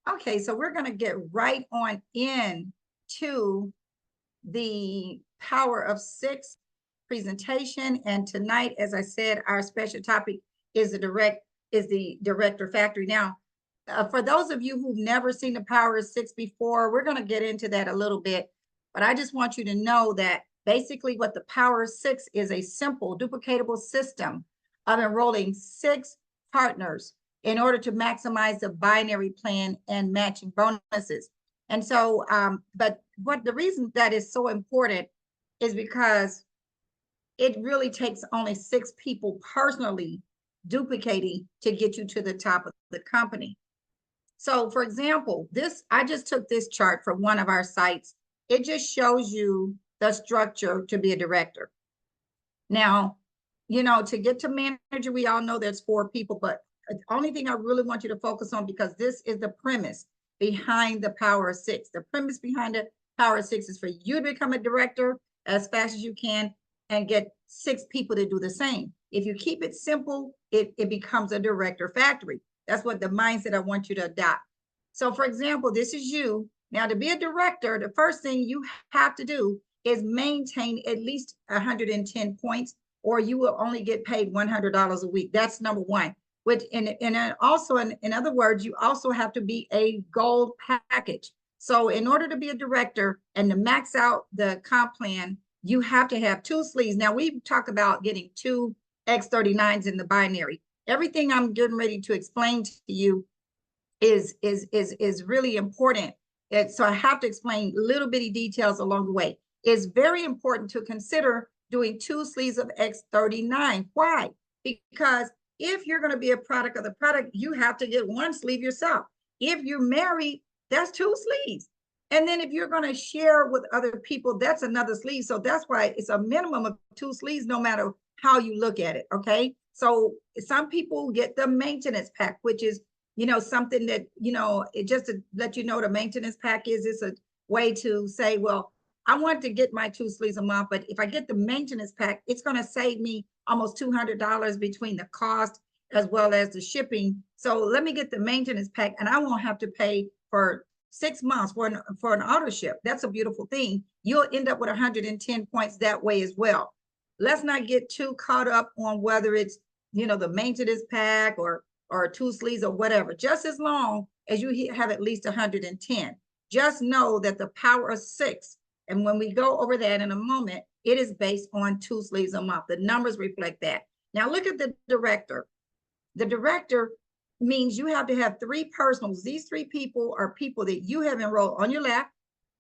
Okay, so we're going to get right on in to the Power of Six presentation. And tonight, as I said, our special topic is the director factory. Now, for those of you who've never seen the Power of Six before, we're going to get into that a little bit. But I just want you to know that basically what the Power of Six is a simple, duplicatable system of enrolling six partners in order to maximize the binary plan and matching bonuses. And so, but what the reason that is so important is because it really takes only six people personally duplicating to get you to the top of the company. So for example, I just took this chart from one of our sites. It just shows you the structure to be a director. Now, to get to manager, we all know there's four people, but the only thing I really want you to focus on, because this is the premise behind the Power of Six. The premise behind the Power of Six is for you to become a director as fast as you can and get six people to do the same. If you keep it simple, it becomes a director factory. That's what the mindset I want you to adopt. So for example, this is you. Now, to be a director, the first thing you have to do is maintain at least 110 points, or you will only get paid $100 a week. That's number one. Which, and also, in other words, you also have to be a gold package. So in order to be a director and to max out the comp plan, you have to have two sleeves. Now, we've talked about getting two X39s in the binary. Everything I'm getting ready to explain to you is really important. So I have to explain little bitty details along the way. It's very important to consider doing two sleeves of X39. Why? Because if you're going to be a product of the product, you have to get one sleeve yourself. If you're married, that's two sleeves. And then if you're going to share with other people, that's another sleeve. So that's why it's a minimum of two sleeves, no matter how you look at it. Okay. So some people get the maintenance pack, which is, something that, it just to let you know the maintenance pack is, it's a way to say, well, I want to get my two sleeves a month, but if I get the maintenance pack, it's going to save me almost $200 between the cost as well as the shipping. So let me get the maintenance pack and I won't have to pay for 6 months for an auto ship. That's a beautiful thing. You'll end up with 110 points that way as well. Let's not get too caught up on whether it's, the maintenance pack or two sleeves or whatever, just as long as you have at least 110. Just know that the Power of Six, and when we go over that in a moment, it is based on two sleeves a month. The numbers reflect that. Now look at the director. The director means you have to have three personals. These three people are people that you have enrolled on your left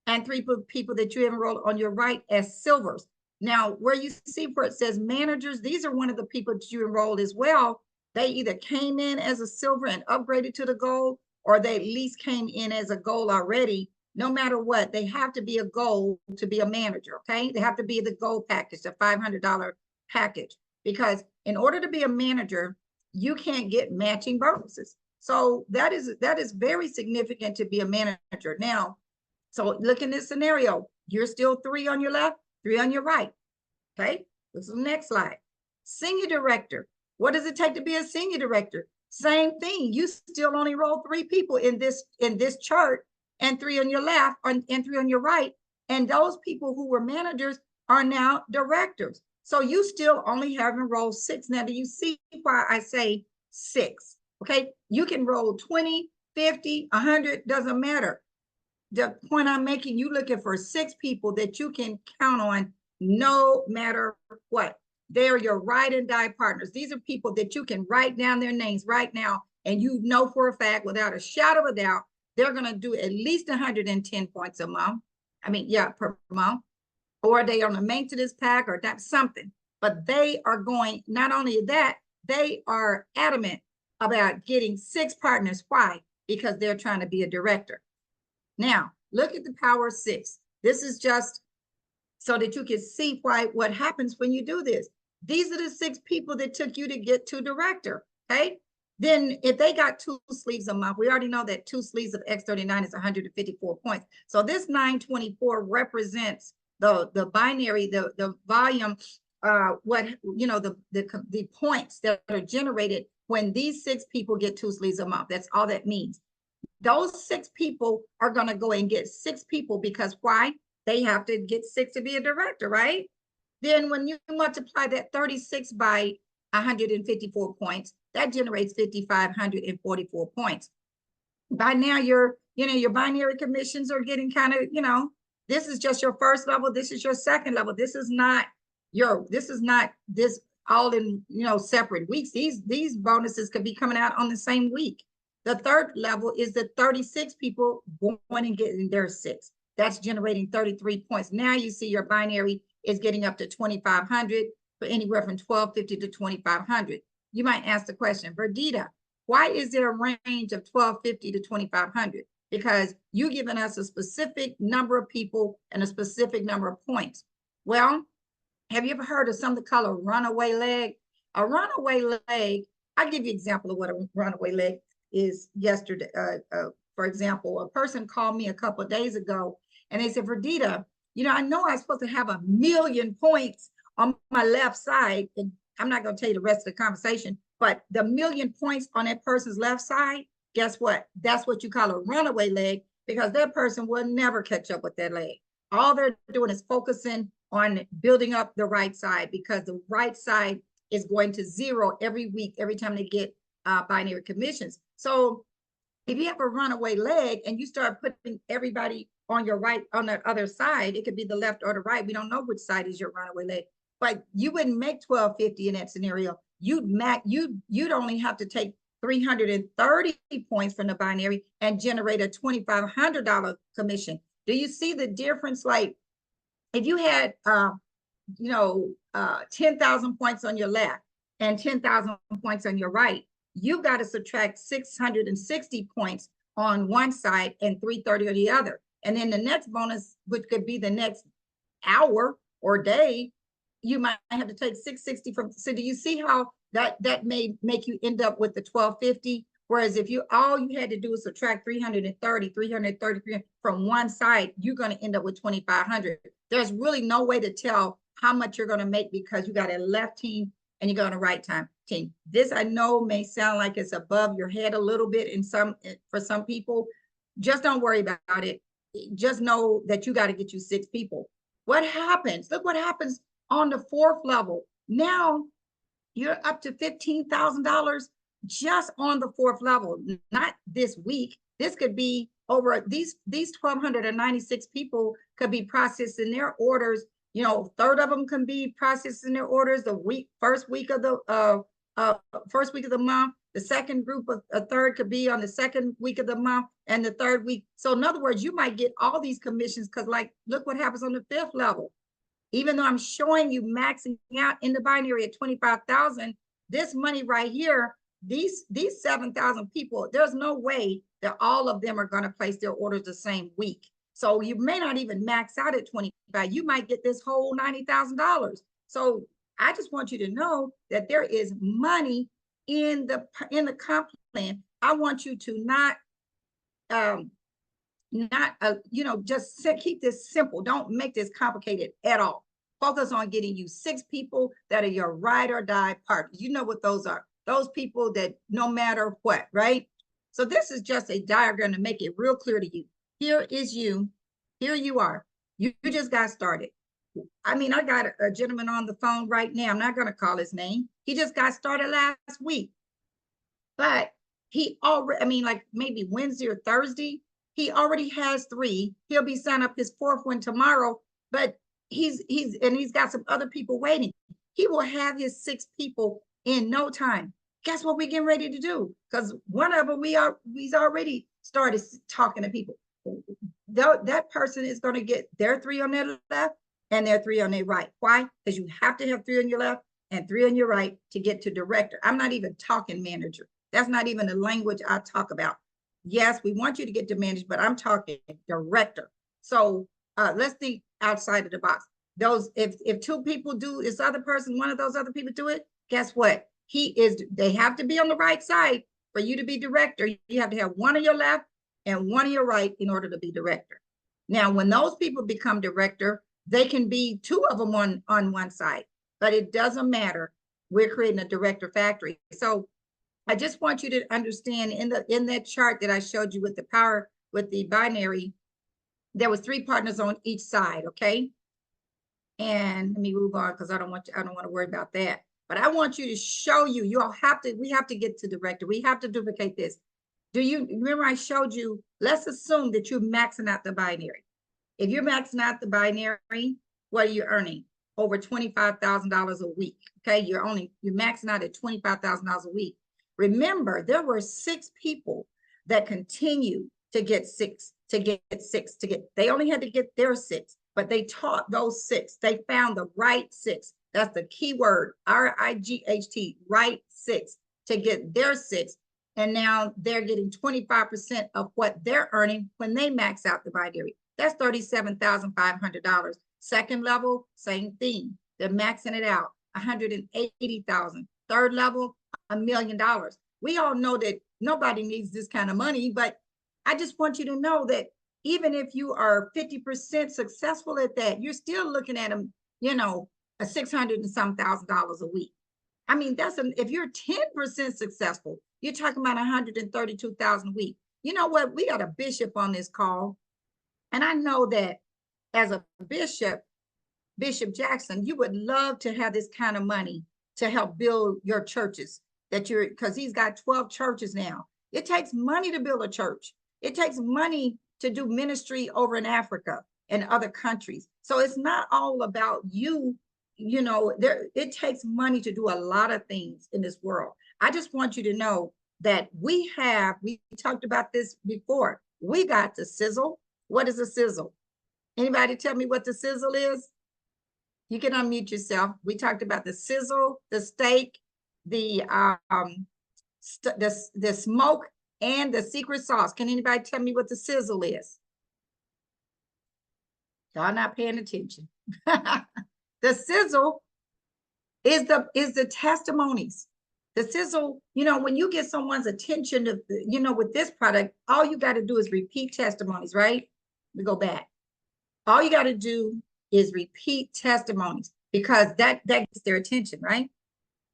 and three people that you have enrolled on your right as silvers. Now, where you see where it says managers, these are one of the people that you enrolled as well. They either came in as a silver and upgraded to the gold, or they at least came in as a gold already. No matter what, they have to be a gold to be a manager, okay? They have to be the gold package, the $500 package, because in order to be a manager, you can't get matching bonuses. So that is very significant to be a manager. Now, so look in this scenario, you're still three on your left, three on your right, okay? This is the next slide. Senior director. What does it take to be a senior director? Same thing. You still only roll three people in this chart, and three on your left and three on your right. And those people who were managers are now directors. So you still only have enrolled six. Now, do you see why I say six? Okay. You can roll 20, 50, 100, doesn't matter. The point I'm making, you looking for six people that you can count on no matter what. They're your ride and die partners. These are people that you can write down their names right now, and you know for a fact, without a shadow of a doubt, they're going to do at least 110 points a month. Per month. Or they on a maintenance pack or that something. But they are going, not only that, they are adamant about getting six partners. Why? Because they're trying to be a director. Now, look at the Power of Six. This is just so that you can see what happens when you do this. These are the six people that took you to get to director, okay? Then if they got two sleeves a month, we already know that two sleeves of X39 is 154 points. So this 924 represents the binary, the volume, the points that are generated when these six people get two sleeves a month. That's all that means. Those 6 people are going to go and get 6 people because why? They have to get 6 to be a director, right? Then when you multiply that 36 by 154 points, that generates 5,544 points. By now, your binary commissions are getting kind of, this is just your first level. This is your second level. This is not this all in, separate weeks. These bonuses could be coming out on the same week. The third level is the 36 people going and getting their 6. That's generating 33 points. Now you see your binary is getting up to 2,500 for anywhere from 1,250 to 2,500. You might ask the question, Verdita, why is there a range of 1,250 to 2,500? Because you're giving us a specific number of people and a specific number of points. Well, have you ever heard of something called a runaway leg? A runaway leg, I'll give you an example of what a runaway leg is yesterday. For example, a person called me a couple of days ago and they said, Verdita, I know I'm supposed to have 1,000,000 points on my left side. And I'm not going to tell you the rest of the conversation, but the 1,000,000 points on that person's left side, guess what? That's what you call a runaway leg, because that person will never catch up with that leg. All they're doing is focusing on building up the right side, because the right side is going to zero every week, every time they get binary commissions. So if you have a runaway leg and you start putting everybody on your right, on that other side, it could be the left or the right. We don't know which side is your runaway leg, but you wouldn't make 1,250 in that scenario. You'd only have to take 330 points from the binary and generate a $2,500 commission. Do you see the difference? Like if you had, 10,000 points on your left and 10,000 points on your right, you've got to subtract 660 points on one side and 330 on the other. And then the next bonus, which could be the next hour or day, you might have to take 660 from. So do you see how that may make you end up with the 1,250? Whereas if all you had to do is subtract 330 from one side, you're going to end up with 2,500. There's really no way to tell how much you're going to make because you got a left team and you got a right team. This I know may sound like it's above your head a little bit for some people. Just don't worry about it. Just know that you got to get you 6 people. What happens? Look what happens on the 4th level. Now you're up to $15,000 just on the 4th level, not this week. This could be over these 1,296 people could be processing their orders. Third of them can be processing their orders first week of the month. The second group of a third could be on the second week of the month, and the third week. So in other words, you might get all these commissions because, like, look what happens on the 5th level. Even though I'm showing you maxing out in the binary at 25,000, this money right here, these 7,000 people, there's no way that all of them are going to place their orders the same week. So you may not even max out at 25. You might get this whole $90,000. So I just want you to know that there is money in the comp plan. I want you to just keep this simple. Don't make this complicated at all. Focus on getting you 6 people that are your ride or die partners. You know what those are. Those people that no matter what, right? So this is just a diagram to make it real clear to you. Here is you. Here you are. You just got started. I mean, I got a gentleman on the phone right now. I'm not going to call his name. He just got started last week. But he already, like maybe Wednesday or Thursday, he already has 3. He'll be signing up his 4th one tomorrow, but he's got some other people waiting. He will have his 6 people in no time. Guess what we're getting ready to do? Because one of them, he's already started talking to people. That person is going to get their 3 on their left and their 3 on their right. Why? Because you have to have 3 on your left and 3 on your right to get to director. I'm not even talking manager. That's not even the language I talk about. Yes, we want you to get to manager, but I'm talking director. So let's think outside of the box. If 2 people do this other person, one of those other people do it, guess what? They have to be on the right side for you to be director. You have to have 1 on your left and 1 on your right in order to be director. Now, when those people become director, they can be 2 of them on one side, but it doesn't matter. We're creating a director factory. So I just want you to understand in that chart that I showed you with the power, with the binary, there was 3 partners on each side, okay? And let me move on because I don't want to worry about that. But I want you to show you, we have to get to director. We have to duplicate this. Do you remember I showed you, let's assume that you're maxing out the binary. If you're maxing out the binary, what are you earning? Over $25,000 a week. Okay, you're maxing out at $25,000 a week. Remember, there were 6 people that continue to get 6, they only had to get their 6, but they taught those 6. They found the right 6. That's the key word, RIGHT, right 6, to get their 6. And now they're getting 25% of what they're earning when they max out the binary. That's $37,500. Second level, same thing. They're maxing it out, $180,000. Third level, $1 million. We all know that nobody needs this kind of money, but I just want you to know that even if you are 50% successful at that, you're still looking at them, a $600 and some thousand a week. I mean, if you're 10% successful, you're talking about $132,000 a week. You know what? We got a bishop on this call. And I know that as a bishop, Bishop Jackson, you would love to have this kind of money to help build your churches because he's got 12 churches now. It takes money to build a church. It takes money to do ministry over in Africa and other countries. So it's not all about you. It takes money to do a lot of things in this world. I just want you to know that we talked about this before. We got the sizzle. What is a sizzle? Anybody tell me what the sizzle is? You can unmute yourself. We talked about the sizzle, the steak, the smoke, and the secret sauce. Can anybody tell me what the sizzle is? Y'all not paying attention. The sizzle is the testimonies. The sizzle, when you get someone's attention to, with this product, all you got to do is repeat testimonies, right? We go back. All you got to do is repeat testimonies because that gets their attention, right?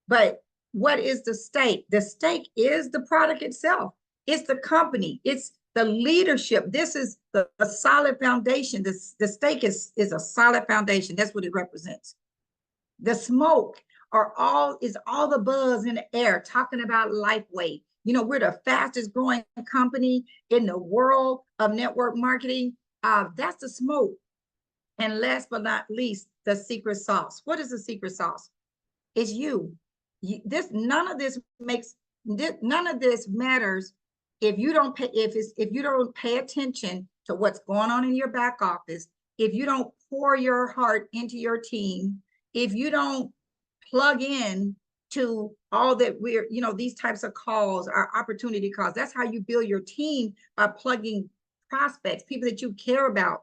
But what is the steak? The steak is the product itself. It's the company. It's the leadership. This is the solid foundation. The steak is a solid foundation. That's what it represents. The smoke is all the buzz in the air talking about LifeWay. We're the fastest growing company in the world of network marketing. That's the smoke. And last but not least, the secret sauce. What is the secret sauce? It's you. None of this matters if you don't pay attention to what's going on in your back office, if you don't pour your heart into your team, if you don't plug in to all that these types of calls are opportunity calls. That's how you build your team, by plugging prospects, people that you care about,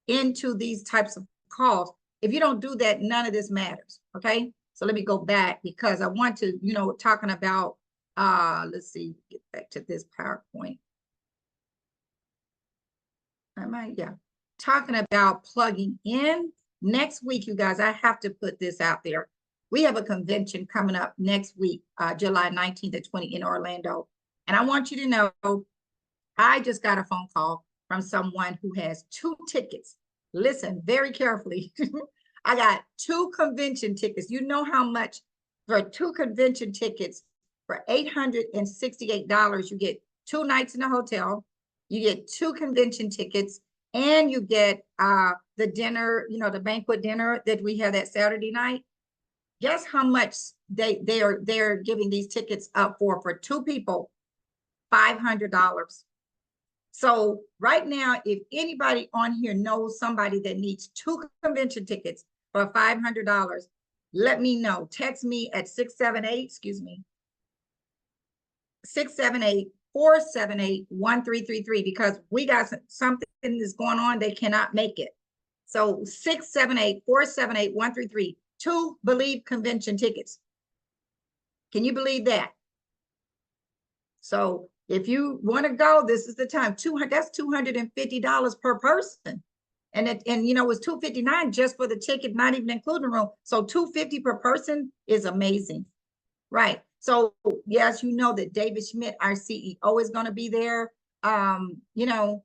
into these types of calls. If you don't do that, none of this matters. Okay. So let me go back because I want to, talking about, let's see, get back to this PowerPoint. Talking about plugging in. Next week, you guys, I have to put this out there. We have a convention coming up next week, July 19th to 20th in Orlando. And I want you to know, I just got a phone call from someone who has 2 tickets. Listen very carefully. I got 2 convention tickets. You know how much for 2 convention tickets for $868? You get 2 nights in a hotel, you get 2 convention tickets, and you get the dinner, the banquet dinner that we have that Saturday night. Guess how much they're giving these tickets up for 2 people? $500. So right now, if anybody on here knows somebody that needs 2 convention tickets for $500, let me know. Text me at 678-478-1333 because we got something that's going on. They cannot make it. So 678-478-1333, 2 Believe convention tickets. Can you believe that? So if you want to go, this is the time. That's $250 per person. And it was $259 just for the ticket, not even including room. So $250 per person is amazing. Right. So yes, you know that David Schmidt, our CEO, is going to be there. You know,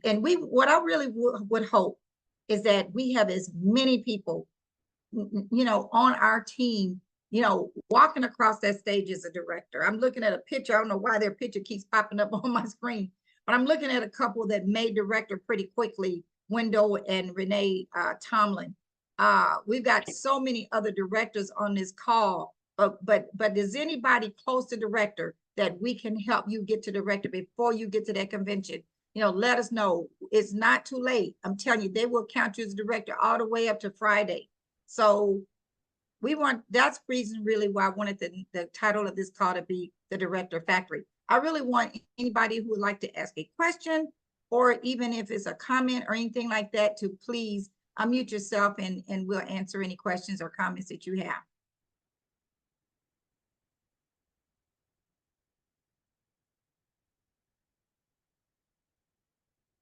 and what I really would hope is that we have as many people, you know, on our team, you know, walking across that stage as a director. I'm looking at a picture. I don't know why their picture keeps popping up on my screen, but I'm looking at a couple that made director pretty quickly, Wendell and Renee Tomlin. We've got so many other directors on this call, but is anybody close to director that we can help you get to director before you get to that convention? You know, let us know. It's not too late. I'm telling you, they will count you as a director all the way up to Friday. So that's the reason really why I wanted the title of this call to be the Director Factory. I really want anybody who would like to ask a question, or even if it's a comment or anything like that, to please unmute yourself and we'll answer any questions or comments that you have.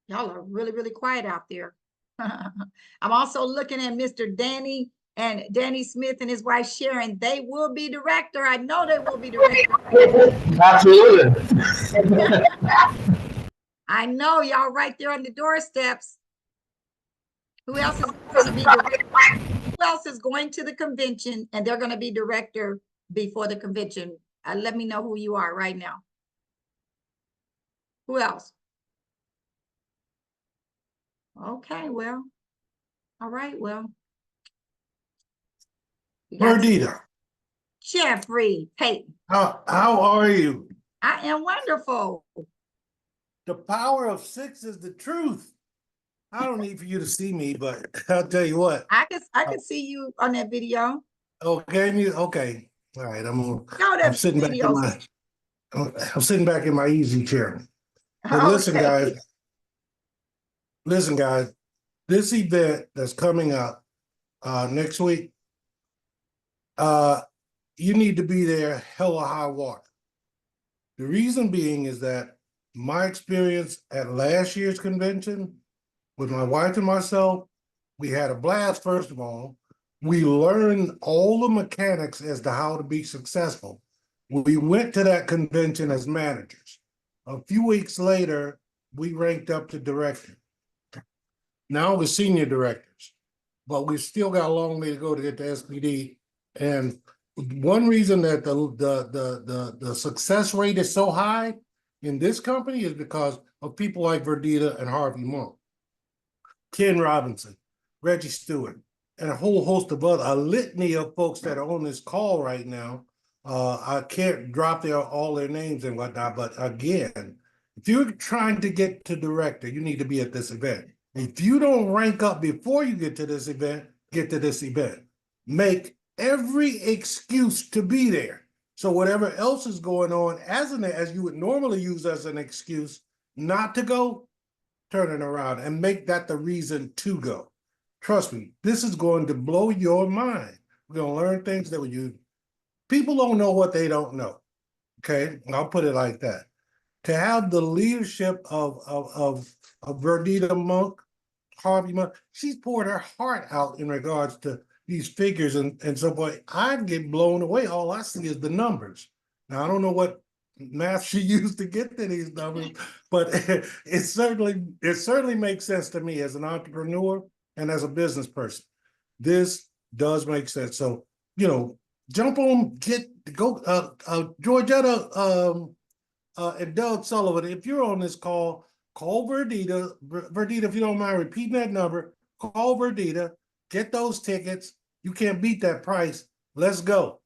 Y'all are really, really quiet out there. I'm also looking at Mr. Danny Smith and his wife Sharon. They will be director. I know they will be director. Absolutely. I know y'all right there on the doorsteps. Who else is going to be director? Who else is going to the convention and they're going to be director before the convention? Let me know who you are right now. Who else? Okay, well, all right, well. Verdita. Jeffrey Payton. How are you? I am wonderful. The power of 6 is the truth. I don't need for you to see me, but I'll tell you what. I can see you on that video. Okay, okay. All right, I'm sitting back in my I'm sitting back in my easy chair. But Okay. listen, guys, this event that's coming up next week, you need to be there hella high water. The reason being is that my experience at last year's convention with my wife and myself, we had a blast, first of all. We learned all the mechanics as to how to be successful. We went to that convention as managers. A few weeks later, we ranked up to director. Now we're senior directors, but we've still got a long way to go to get to SPD. And one reason that the success rate is so high in this company is because of people like Verdita and Harvey Monk, Ken Robinson, Reggie Stewart, and a whole host of a litany of folks that are on this call right now. I can't drop all their names and whatnot, but again, if you're trying to get to director, you need to be at this event. If you don't rank up before you get to this event, get to this event. Make every excuse to be there. So whatever else is going on as you would normally use as an excuse not to go, turn it around and make that the reason to go. Trust me, this is going to blow your mind. We're going to learn things that people don't know what they don't know. Okay, I'll put it like that. To have the leadership of Verdita Monk, Harvey Monk, she's poured her heart out in regards to these figures, and so boy, I get blown away. All I see is the numbers. Now I don't know what math she used to get to these numbers, but it certainly makes sense to me as an entrepreneur and as a business person. This does make sense. So, jump on, Georgetta and Doug Sullivan. If you're on this call, call Verdita. Verdita, if you don't mind repeating that number, call Verdita, get those tickets. You can't beat that price. Let's go.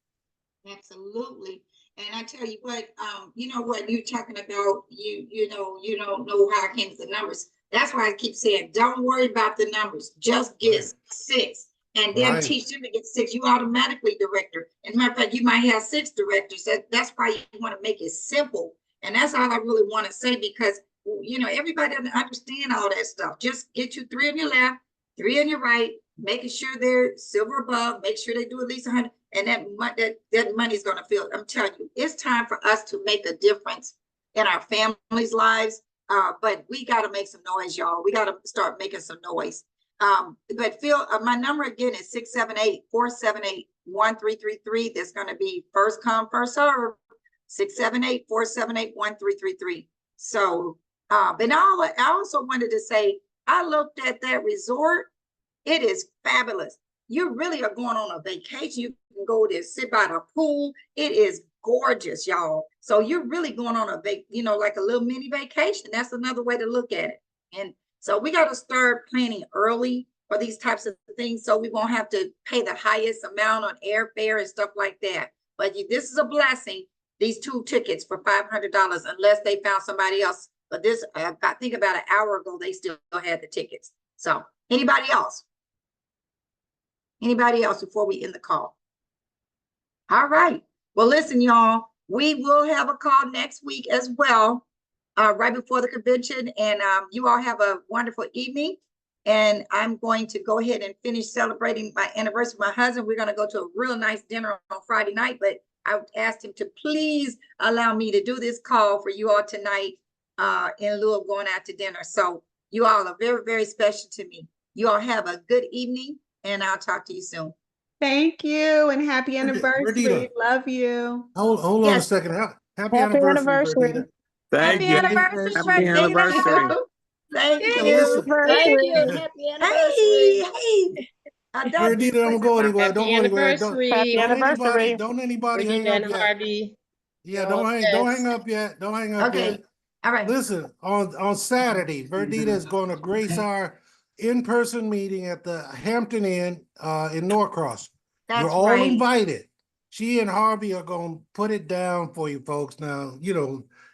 Absolutely. And I tell you what, you know what you're talking about, you don't know how I came to the numbers. That's why I keep saying, don't worry about the numbers. Just get 6 and then teach them to get 6. You automatically director. As a matter of fact, you might have 6 directors. That's why you want to make it simple. And that's all I really want to say, because, everybody doesn't understand all that stuff. Just get you 3 on your left, 3 on your right, making sure they're silver above, make sure they do at least 100. And that money is going to fill. I'm telling you, it's time for us to make a difference in our families' lives. But we got to make some noise, y'all. We got to start making some noise. But Phil, my number again is 678-478-1333. There's going to be first come, first serve. 678-478-1333. So, but I also wanted to say, I looked at that resort. It is fabulous. You really are going on a vacation. You can go there, sit by the pool. It is gorgeous, y'all. So you're really going on like a little mini vacation. That's another way to look at it. And so we got to start planning early for these types of things, so we won't have to pay the highest amount on airfare and stuff like that. But this is a blessing. These 2 tickets for $500, unless they found somebody else. But this, I think about an hour ago, they still had the tickets. So anybody else? Anybody else before we end the call? All right. Well, listen, y'all, we will have a call next week as well, right before the convention. And you all have a wonderful evening. And I'm going to go ahead and finish celebrating my anniversary with my husband. We're going to go to a real nice dinner on Friday night, but I asked him to please allow me to do this call for you all tonight in lieu of going out to dinner. So you all are very, very special to me. You all have a good evening, and I'll talk to you soon. Thank you, and happy anniversary. Verdita. Love you. Hold on a Yes. second. Happy anniversary, Verdita. Thank Happy you. anniversary, Happy Verdita. anniversary. Thank Hey, you. listen. Thank you. Happy anniversary. Hey. Verdita, don't go anywhere. Don't go anywhere. Happy anniversary. Don't anybody hang Verdita up and yet. Harvey. Yeah, You're don't best. hang up yet. Don't hang up Okay. yet. All right. Listen, on Saturday, Verdita is going to grace our in-person meeting at the Hampton Inn in Norcross. That's You're all right. invited. She and Harvey are going to put it down for you folks. Now,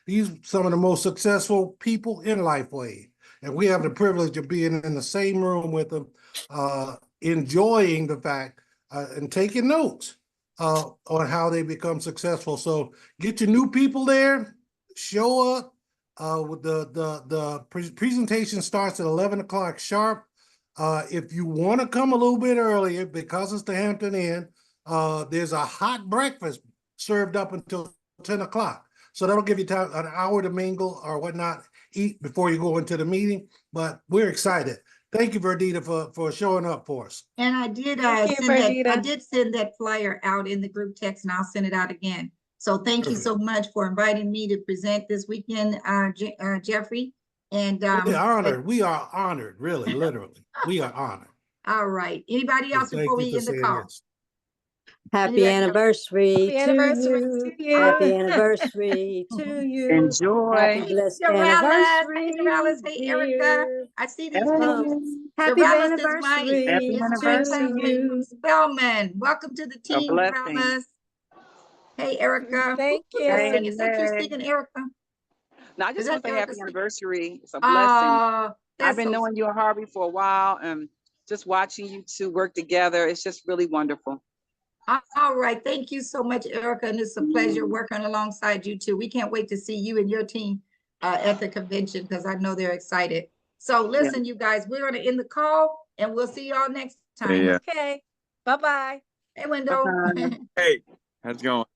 these some of the most successful people in Lifeway, and we have the privilege of being in the same room with them, enjoying the fact and taking notes on how they become successful. So get your new people there, show up. With the presentation starts at 11 o'clock sharp. If you want to come a little bit earlier, because it's the Hampton Inn, there's a hot breakfast served up until 10 o'clock. So that'll give you time, an hour to mingle or whatnot, eat before you go into the meeting. But we're excited. Thank you, Verdita, for showing up for us. And I did Thank you, send that flyer out in the group text, and I'll send it out again. So thank you so much for inviting me to present this weekend, Jeffrey. And We are honored, really, literally. We are honored. All right. Anybody else Thank before you we for end the saying call? yes. Happy anniversary Happy anniversary to to you. you. Happy anniversary to you. Happy Enjoy. blessed Dorales, anniversary. hey Dorales, hey Erica. dear. I see these Hey. pictures. Happy Dorales is right. anniversary Happy It's anniversary. Dorales from Spelman. Welcome to the A team, blessing. Dorales. Hey Erica. Thank Who's you. singing? Is that you Hey. singing, Erica? Now, I Is just that want to say happy Erica singing? anniversary. It's a blessing. That's I've been so knowing you and Harvey for a while, and just watching you two work together, it's just really wonderful. all right. Thank you so much, Erica. And it's a pleasure working alongside you too. We can't wait to see you and your team at the convention, because I know they're excited. So listen, you guys, we're going to end the call, and we'll see y'all next time. Yeah. Okay. Bye-bye. Hey, Wendell. Bye-bye. Hey, how's it going?